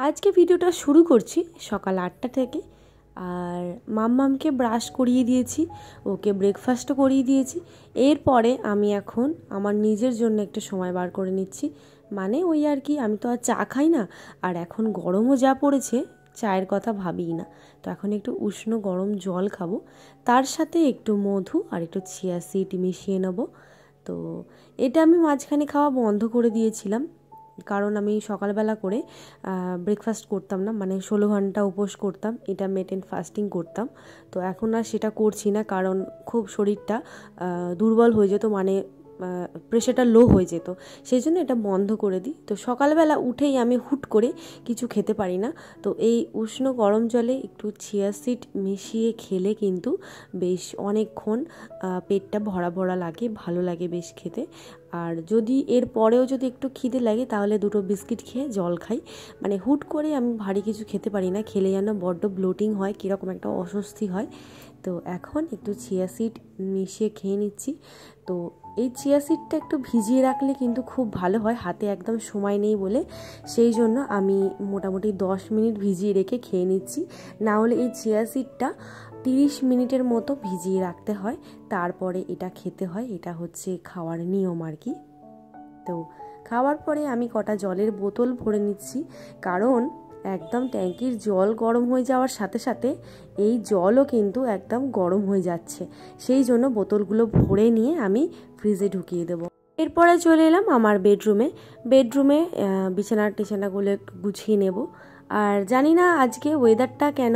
আজকে ভিডিওটা শুরু করছি সকাল 8টা থেকে। আর মাম্মামকে ব্রাশ করিয়ে দিয়েছি, ওকে ব্রেকফাস্টও করিয়ে দিয়েছি। এরপরে আমি এখন আমার নিজের জন্য একটু সময় বার করে নিচ্ছি। মানে ওই আর কি, আমি তো আর চা খাই না, আর এখন গরমও যা পড়েছে চায়ের কথা ভাবিই না। তো এখন একটু উষ্ণ গরম জল খাবো, তার সাথে একটু মধু আর একটু চিয়া সিড মিশিয়ে নেবো। তো এটা আমি মাঝখানে খাওয়া বন্ধ করে দিয়েছিলাম, কারণ আমি সকালবেলা করে ব্রেকফাস্ট করতাম না, মানে 16 ঘন্টা উপোস করতাম, ইন্টারমিটেন্ট ফাস্টিং করতাম। তো এখন আর সেটা করছি না, কারণ খুব শরীরটা দুর্বল হয়ে যেত, মানে প্রেশারটা লো হয়ে যেত, সেই জন্য এটা বন্ধ করে দিই। তো সকালবেলা উঠেই আমি হুট করে কিছু খেতে পারি না। তো এই উষ্ণ গরম জলে একটু চিয়া সিড মিশিয়ে খেলে কিন্তু বেশ অনেকক্ষণ পেটটা ভরা ভরা লাগে, ভালো লাগে বেশ খেতে। আর যদি এর পরেও যদি একটু খিদে লাগে তাহলে দুটো বিস্কিট খেয়ে জল খাই। মানে হুট করে আমি ভারী কিছু খেতে পারি না, খেলে যেন বড্ড ব্লোটিং হয়, কীরকম একটা অস্বস্তি হয়। তো এখন একটু চিয়া সিড মিশিয়ে খেয়ে নিচ্ছি। তো এই চিয়া সিডটা একটু ভিজিয়ে রাখলে কিন্তু খুব ভালো হয়, হাতে একদম সময় নেই বলে সেই জন্য আমি মোটামুটি 10 মিনিট ভিজিয়ে রেখে খেয়ে নিচ্ছি। না হলে এই চিয়া সিডটা 30 মিনিটের মতো ভিজিয়ে রাখতে হয়, তারপরে এটা খেতে হয়। এটা হচ্ছে খাওয়ার নিয়ম আর কি। তো খাওয়ার পরে আমি কটা জলের বোতল ভরে নিচ্ছি, কারণ একদম ট্যাঙ্কির জল গরম হয়ে যাওয়ার সাথে সাথে এই জলও কিন্তু একদম গরম হয়ে যাচ্ছে, সেই জন্য বোতলগুলো ভরে নিয়ে আমি ফ্রিজে ঢুকিয়ে দেবো। এরপরে চলে এলাম আমার বেডরুমে বিছানাগুলো একটু গুছিয়ে নেব। আর জানি না আজকে ওয়েদারটা কেন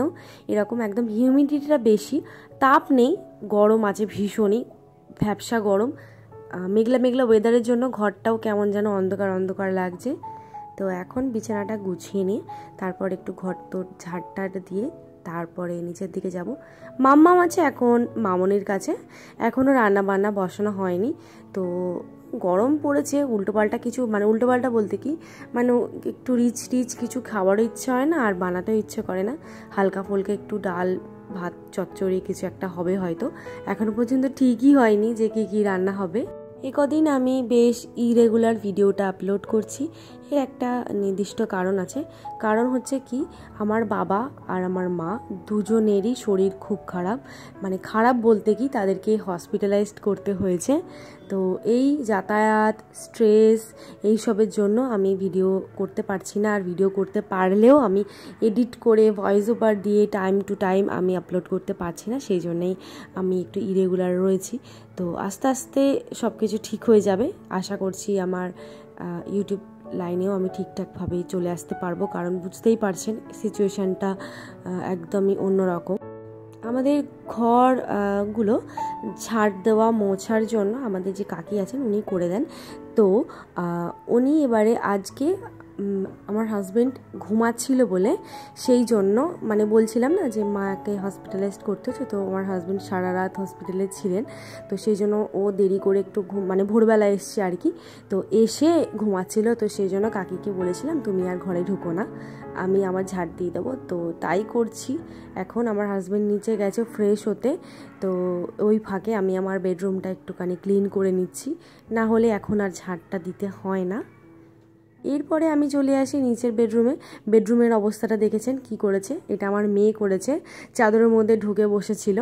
এরকম, একদম হিউমিডিটিটা বেশি, তাপ নেই, গরম আছে ভীষণই, ভ্যাপসা গরম। মেঘলা মেঘলা ওয়েদারের জন্য ঘরটাও কেমন যেন অন্ধকার অন্ধকার লাগছে। তো এখন বিছানাটা গুছিয়ে নিয়ে তারপর একটু ঘর তোর ঝাড়টাট দিয়ে তারপরে নিচের দিকে যাব। মাম্মাম আছে এখন মামনির কাছে, এখনও রান্না বান্না বসানো হয়নি। তো গরম পড়েছে, উল্টোপাল্টা কিছু, মানে উল্টোপাল্টা বলতে কি, মানে একটু রিচ কিছু খাওয়ারও ইচ্ছে হয় না, আর বানাতেও ইচ্ছে করে না। হালকা ফুলকা একটু ডাল ভাত চচ্চড়ি কিছু একটা হবে হয়তো, এখনো পর্যন্ত ঠিকই হয়নি যে কি রান্না হবে। কদিন আমি বেশ ইরেগুলার ভিডিওটা আপলোড করছি, এর একটা নির্দিষ্ট কারণ আছে। কারণ হচ্ছে কি, আমার বাবা আর আমার মা দুজনেরই শরীর খুব খারাপ, মানে খারাপ বলতে কি তাদেরকে হসপিটালাইজড করতে হয়েছে। তো এই যাতায়াত, স্ট্রেস, এইসবের জন্য আমি ভিডিও করতে পারছি না। আর ভিডিও করতে পারলেও আমি এডিট করে ভয়েস ওভার দিয়ে টাইম টু টাইম আমি আপলোড করতে পারছি না, সেই জন্যেই আমি একটু ইরেগুলার রয়েছি। তো আস্তে আস্তে সব কিছু ঠিক হয়ে যাবে আশা করছি। আমার ইউটিউব লাইনেও আমি ঠিকঠাকভাবে চলে আসতে পারবো, কারণ বুঝতেই পারছেন সিচুয়েশানটা একদমই অন্যরকম। আমাদের ঘরগুলো ঝাড় দেওয়া মোছার জন্য আমাদের যে কাকি আছেন উনি করে দেন। তো উনি এবারে আজকে আমার হাজব্যান্ড ঘুমাচ্ছিল বলে, সেই জন্য মানে বলছিলাম না যে মাকে হসপিটালাইজড করতে হচ্ছে, তো আমার হাজব্যান্ড সারা রাত হসপিটালে ছিলেন। তো সেই জন্য ও দেরি করে একটু মানে ভোরবেলা এসছে আর কি, তো এসে ঘুমাচ্ছিল। তো সেই জন্য কাকিকে বলেছিলাম তুমি আর ঘরে ঢুকো না, আমি আমার ঝাড় দিয়ে দেবো। তো তাই করছি। এখন আমার হাজব্যান্ড নিচে গেছে ফ্রেশ হতে, তো ওই ফাঁকে আমি আমার বেডরুমটা একটুখানি ক্লিন করে নিচ্ছি, না হলে এখন আর ঝাড়টা দিতে হয় না। এরপরে আমি চলে আসি নিচের বেডরুমের অবস্থাটা দেখেছেন কি করেছে, এটা আমার মেয়ে করেছে, চাদরের মধ্যে ঢুকে বসেছিল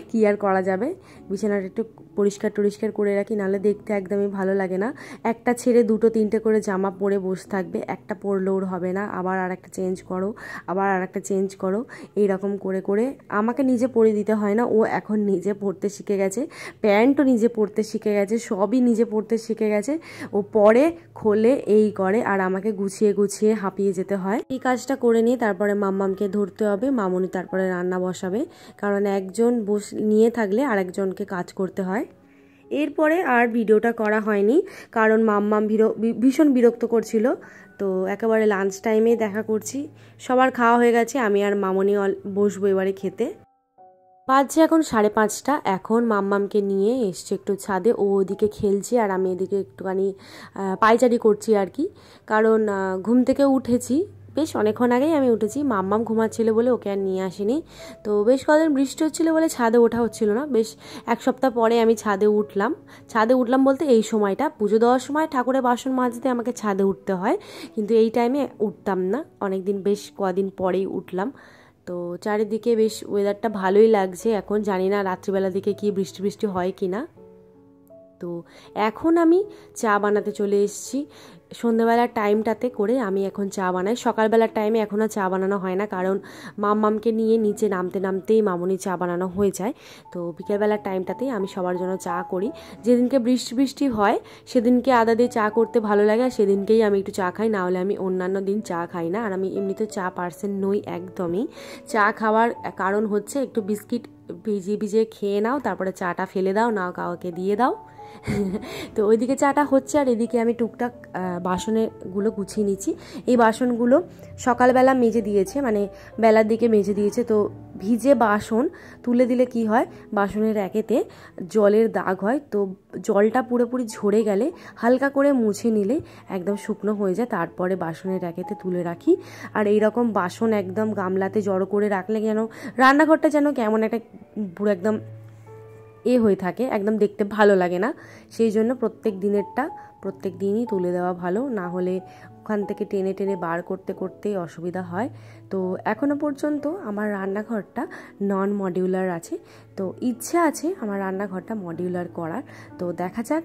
কি আর করা যাবে, বিছানাটা একটু পরিষ্কার করে রাখি, নাহলে দেখতে একদমই ভালো লাগে না। একটা ছেড়ে দুটো তিনটে করে জামা পরে বসে থাকবে, একটা পরলেও হবে না, আবার আর একটা চেঞ্জ করো, আবার আর একটা চেঞ্জ করো, এইরকম করে করে আমাকে নিজে পরে দিতে হয় না, ও এখন নিজে পরতে শিখে গেছে, প্যান্টও নিজে পরতে শিখে গেছে, সবই নিজে পরতে শিখে গেছে। ও পরে খোলে এই করে, আর আমাকে গুছিয়ে হাঁপিয়ে যেতে হয়। এই কাজটা করে নিয়ে তারপরে মাম্মামকে ধরতে হবে, মামুনি তারপরে রান্না বসাবে, কারণ একজন নিয়ে থাকলে আরেকজনকে কাজ করতে হয়। এরপরে আর ভিডিওটা করা হয়নি, কারণ মাম্মাম ভীষণ বিরক্ত করছিল। তো একেবারে লাঞ্চ টাইমে দেখা করছি, সবার খাওয়া হয়ে গেছে, আমি আর মামুনি বসবো এবারে খেতে। বাজছে এখন 5:30। এখন মাম্মামকে নিয়ে এসছে একটু ছাদে, ও ওদিকে খেলছে আর আমি এদিকে একটুখানি পায়চারি করছি আর কি, কারণ ঘুম থেকে উঠেছি বেশ অনেকক্ষণ আগেই আমি উঠেছি, মাম্মাম ঘুমাচ্ছিল বলে ওকে আর নিয়ে আসিনি। তো বেশ কদিন বৃষ্টি হচ্ছিলো বলে ছাদে ওঠা হচ্ছিল না, বেশ এক সপ্তাহ পরে আমি ছাদে উঠলাম বলতে এই সময়টা পুজো দেওয়ার সময় ঠাকুরের বাসন মাজতে আমাকে ছাদে উঠতে হয়, কিন্তু এই টাইমে উঠতাম না, অনেকদিন বেশ কদিন পরেই উঠলাম। তো চারিদিকে বেশ ওয়েদারটা ভালোই লাগছে এখন, জানি না রাত্রিবেলা দিকে কি বৃষ্টি বৃষ্টি হয় কি না। তো এখন আমি চা বানাতে চলে এসেছি, সন্ধ্যাবেলার টাইমটাতে করে আমি এখন চা বানাই। সকালবেলার টাইমে এখন আর চা বানানো হয় না, কারণ মাম্মামকে নিয়ে নিচে নামতেই মামুনি চা বানানো হয়ে যায়। তো বিকেলবেলার টাইমটাতেই আমি সবার জন্য চা করি। যেদিনকে বৃষ্টি হয় সেদিনকে আদা দিয়ে চা করতে ভালো লাগে, আর সেদিনকেই আমি একটু চা খাই, না হলে আমি অন্যান্য দিন চা খাই না। আর আমি এমনিতে চা পার্সন নই একদমই। চা খাওয়ার কারণ হচ্ছে একটু বিস্কিট ভিজিয়ে খেয়ে নাও, তারপরে চাটা ফেলে দাও, নাও কাউকে দিয়ে দাও। তো ওইদিকে চাটা হচ্ছে, আর এদিকে আমি টুকটাক বাসনগুলো গুছিয়ে নিচ্ছি। এই বাসনগুলো সকালবেলা মেজে দিয়েছে, মানে বেলার দিকে মেজে দিয়েছে। তো ভিজে বাসন তুলে দিলে কি হয়, বাসনের র্যাকেতে জলের দাগ হয়, তো জলটা পুরোপুরি ঝরে গেলে হালকা করে মুছে নিলে একদম শুকনো হয়ে যায়, তারপরে বাসনের র্যাকেতে তুলে রাখি। আর এইরকম বাসন একদম গামলাতে জড়ো করে রাখলে যেন রান্নাঘরটা যেন কেমন একটা পুরো একদম হয়ে থাকে, একদম দেখতে ভালো লাগে না। সেই জন্য প্রত্যেক দিনই তুলে দেওয়া ভালো, না হলে ওখান থেকে টেনে বার করতেই অসুবিধা হয়। তো এখনো পর্যন্ত আমার রান্নাঘরটা নন মডিউলার আছে, তো ইচ্ছা আছে আমার রান্নাঘরটা মডিউলার করার। তো দেখা যাক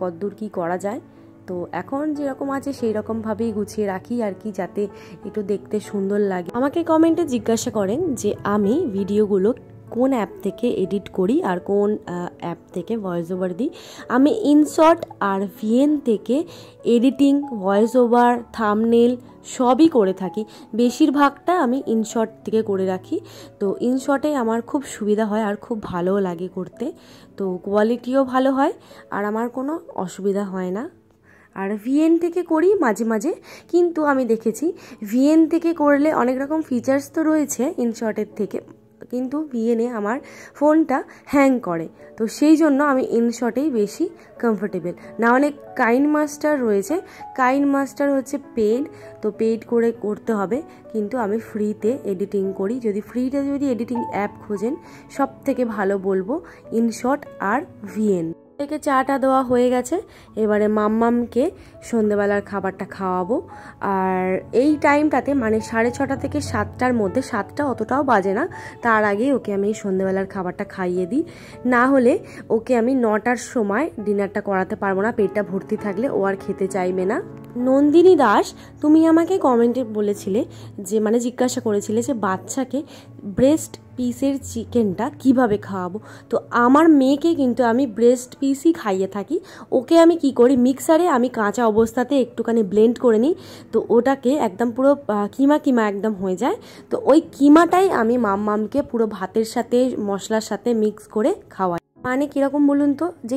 কতদূর কি করা যায়। তো এখন যেরকম আছে সেই রকমভাবেই গুছিয়ে রাখি আর কি, যাতে একটু দেখতে সুন্দর লাগে। আমাকে কমেন্টে জিজ্ঞাসা করেন যে আমি ভিডিওগুলো কোন অ্যাপ থেকে এডিট করি আর কোন অ্যাপ থেকে ভয়েস ওভার দিই। আমি ইনশট আর ভিএন থেকে এডিটিং, ভয়েস ওভার, থাম্বনেল সবই করে থাকি। বেশিরভাগটা আমি ইনশট থেকে করে রাখি। তো ইনশটে আমার খুব সুবিধা হয় আর খুব ভালোও লাগে করতে, তো কোয়ালিটিও ভালো হয় আর আমার কোনো অসুবিধা হয় না। আর ভিএন থেকে করি মাঝে মাঝে, কিন্তু আমি দেখেছি ভিএন থেকে করলে অনেক রকম ফিচার্স তো রয়েছে ইনশটের থেকে, কিন্তু ভিএনে আমার ফোনটা হ্যাং করে, তো সেই জন্য আমি ইনশটেই বেশি কমফোর্টেবল। না অনেক কাইনমাস্টার রয়েছে, কাইনমাস্টার হচ্ছে পেড, তো পেড করে করতে হবে, কিন্তু আমি ফ্রিতে এডিটিং করি। যদি এডিটিং অ্যাপ খোঁজেন সব থেকে ভালো বলবো ইনশট আর ভিএন। থেকে চাটা দেওয়া হয়ে গেছে, এবারে মাম্মামকে সন্ধেবেলার খাবারটা খাওয়াবো। আর এই টাইমটাতে মানে 6:30 থেকে 7টার মধ্যে, 7টা অতটাও বাজে না, তার আগে ওকে আমি সন্ধেবেলার খাবারটা খাইয়ে দিই, না হলে ওকে আমি 9টার সময় ডিনারটা করাতে পারবো না। পেটটা ভর্তি থাকলে ও আর খেতে চাইবে না। নন্দিনী দাস, তুমি আমাকে কমেন্টে বলেছিলে যে মানে জিজ্ঞাসা করেছিলে যে বাচ্চাকে ব্রেস্ট পিসের চিকেনটা কিভাবে খাওয়াবো। তো আমার মেয়েকে কিন্তু আমি ব্রেস্ট পিসই খাইয়ে থাকি। ওকে আমি কি করি, মিক্সারে আমি কাঁচা অবস্থাতে একটুখানি ব্লেন্ড করে নিই, তো ওটাকে একদম পুরো কিমা একদম হয়ে যায়। তো ওই কিমাটাই আমি মাম্মামকে পুরো ভাতের সাথে মশলার সাথে মিক্স করে খাওয়াই। মানে কীরকম বলুন তো, যে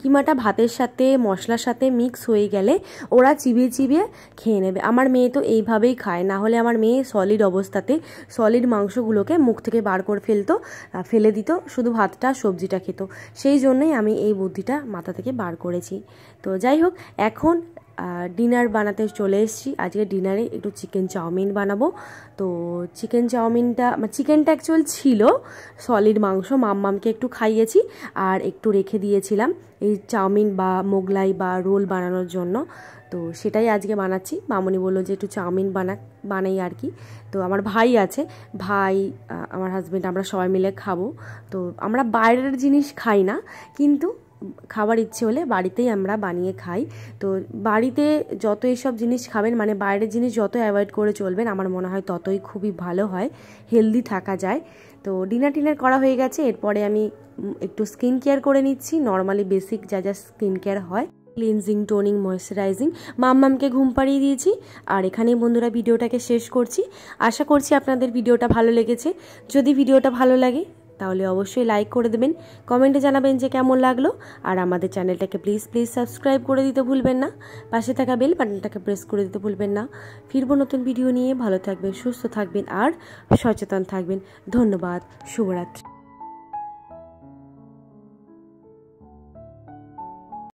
কিমাটা ভাতের সাথে মশলার সাথে মিক্স হয়ে গেলে ওরা চিবিয়ে খেয়ে নেবে। আমার মেয়ে তো এইভাবেই খায়, না হলে আমার মেয়ে সলিড মাংসগুলোকে মুখ থেকে বার করে ফেলে দিত, শুধু ভাতটা সবজিটা খেত। সেই জন্যই আমি এই বুদ্ধিটা মাথা থেকে বার করেছি। তো যাই হোক, এখন ডিনার বানাতে চলে এসেছি। আজকে ডিনারে একটু চিকেন চাউমিন বানাবো। তো চিকেনটা অ্যাকচুয়াল ছিল সলিড মাংস, মাম্মামকে একটু খাইয়েছি আর একটু রেখে দিয়েছিলাম এই চাউমিন বা মোগলাই বা রোল বানানোর জন্য। তো সেটাই আজকে বানাচ্ছি। মামনি বললো যে একটু চাউমিন বানাই আর কি। তো আমার ভাই আছে, আমার হাজব্যান্ড, আমরা সবাই মিলে খাবো। তো আমরা বাইরের জিনিস খাই না, কিন্তু খাবার ইচ্ছে হলে বাড়িতেই আমরা বানিয়ে খাই। তো বাড়িতে যত এসব জিনিস খাবেন, মানে বাইরের জিনিস যত অ্যাভয়েড করে চলবেন, আমার মনে হয় ততই খুবই ভালো হয়, হেলদি থাকা যায়। তো ডিনার করা হয়ে গেছে, এরপরে আমি একটু স্কিন কেয়ার করে নিচ্ছি। নর্মালি বেসিক যা স্কিন কেয়ার হয়, ক্লিনজিং, টোনিং, ময়েশ্চারাইজিং। মাম্মামকে ঘুম পাড়িয়ে দিয়েছি, আর এখানেই বন্ধুরা ভিডিওটাকে শেষ করছি। আশা করছি আপনাদের ভিডিওটা ভালো লেগেছে। যদি ভিডিওটা ভালো লাগে তাহলে অবশ্যই লাইক করে দেবেন, কমেন্টে জানাবেন যে কেমন লাগলো, আর আমাদের চ্যানেলটাকে প্লিজ সাবস্ক্রাইব করে দিতে ভুলবেন না। পাশে থাকা বেল বাটনটাকে প্রেস করে দিতে ভুলবেন না। ফিরবো নতুন ভিডিও নিয়ে। ভালো থাকবেন, সুস্থ থাকবেন আর সচেতন থাকবেন। ধন্যবাদ, শুভরাত্রি।